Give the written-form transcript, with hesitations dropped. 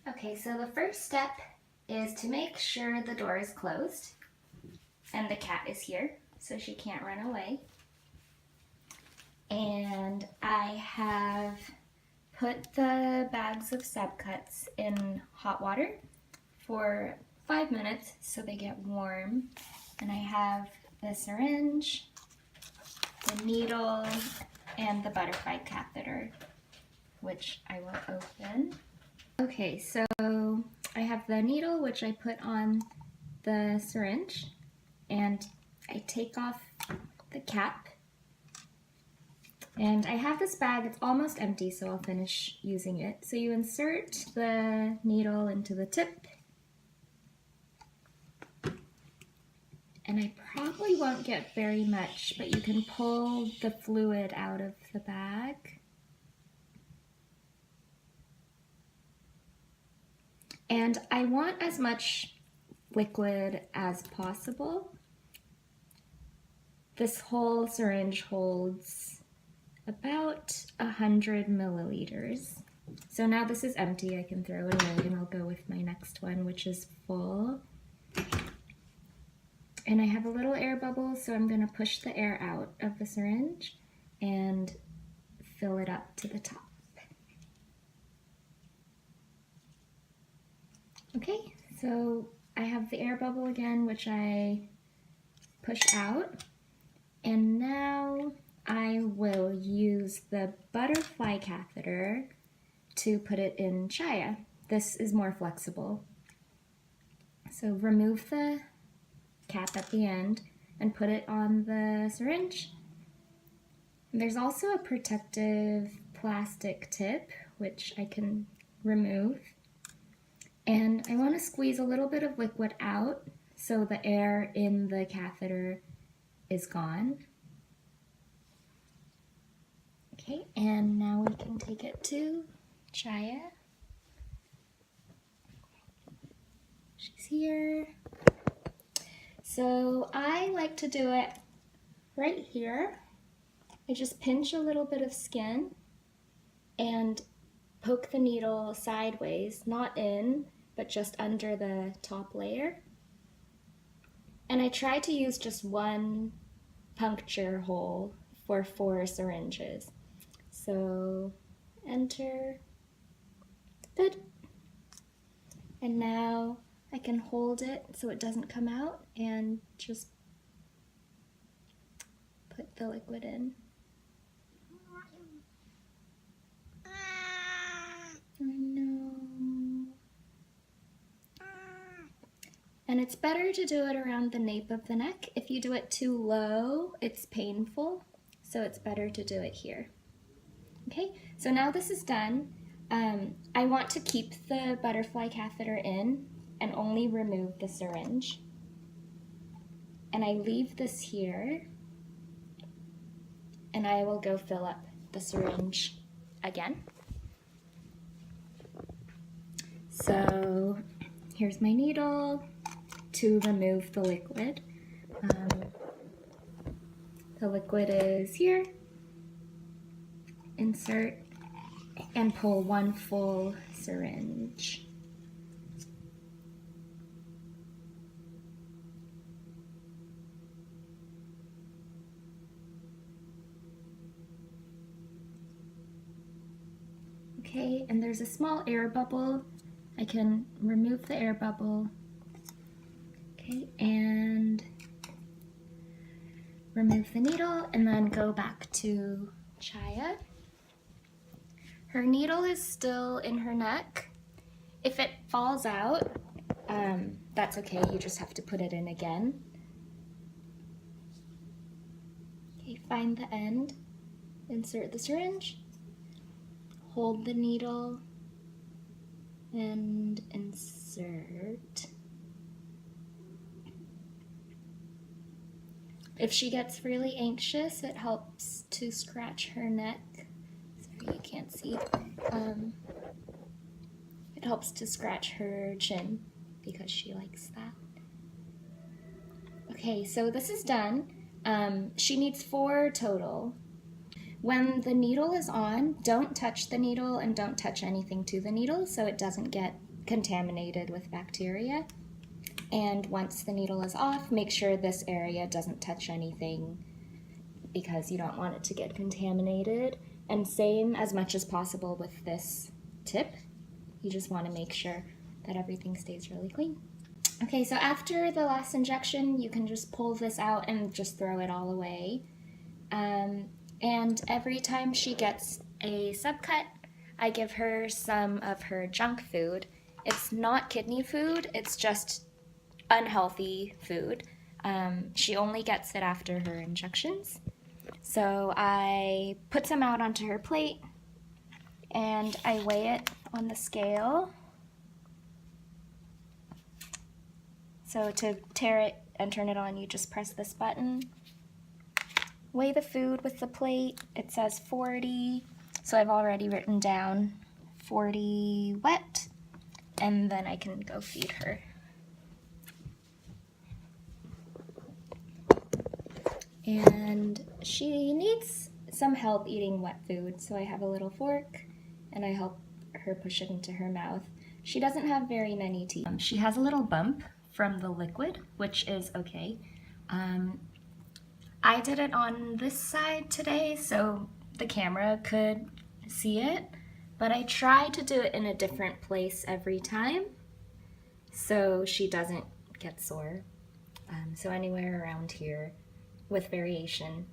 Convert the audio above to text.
Okay, so the first step is to make sure the door is closed and the cat is here so she can't run away. And I have put the bags of subcuts in hot water for 5 minutes so they get warm. And I have the syringe, the needle, and the butterfly catheter, which I will open. Okay, so I have the needle, which I put on the syringe, and I take off the cap. And I have this bag, it's almost empty, so I'll finish using it. So you insert the needle into the tip. And I probably won't get very much, but you can pull the fluid out of the bag. And I want as much liquid as possible. This whole syringe holds about 100 milliliters. So now this is empty, I can throw it away and I'll go with my next one, which is full. And I have a little air bubble, so I'm gonna push the air out of the syringe and fill it up to the top. Okay, so I have the air bubble again, which I push out. And now I will use the butterfly catheter to put it in Chaiya. This is more flexible. So remove the cap at the end and put it on the syringe. And there's also a protective plastic tip, which I can remove. And I want to squeeze a little bit of liquid out so the air in the catheter is gone. Okay, and now we can take it to Chaiya. She's here. So I like to do it right here. I just pinch a little bit of skin and poke the needle sideways, not in, but just under the top layer. And I try to use just one puncture hole for 4 syringes. So enter, good. And now I can hold it so it doesn't come out and just put the liquid in. I know. And it's better to do it around the nape of the neck. If you do it too low, it's painful, so it's better to do it here. Okay, so now this is done. I want to keep the butterfly catheter in and only remove the syringe. And I leave this here, and I will go fill up the syringe again. So here's my needle to remove the liquid. The liquid is here. Insert and pull 1 full syringe. Okay, and there's a small air bubble. I can remove the air bubble. Okay, and remove the needle and then go back to Chaiya. Her needle is still in her neck. If it falls out, that's okay, you just have to put it in again. Okay, find the end, insert the syringe, hold the needle, and insert. If she gets really anxious, it helps to scratch her neck. Sorry, you can't see. It helps to scratch her chin because she likes that. Okay, so this is done. She needs 4 total. When the needle is on, don't touch the needle and don't touch anything to the needle so it doesn't get contaminated with bacteria. And once the needle is off, make sure this area doesn't touch anything because you don't want it to get contaminated. And same as much as possible with this tip. You just want to make sure that everything stays really clean. Okay, so after the last injection, you can just pull this out and just throw it all away. And every time she gets a subcut, I give her some of her junk food. It's not kidney food, it's just unhealthy food. She only gets it after her injections. So I put some out onto her plate and I weigh it on the scale. So to tear it and turn it on, you just press this button. Weigh the food with the plate. It says 40, so I've already written down 40 wet, and then I can go feed her. And she needs some help eating wet food, so I have a little fork and I help her push it into her mouth. She doesn't have very many teeth. She has a little bump from the liquid, which is okay. I did it on this side today so the camera could see it, but I try to do it in a different place every time so she doesn't get sore. So anywhere around here with variation.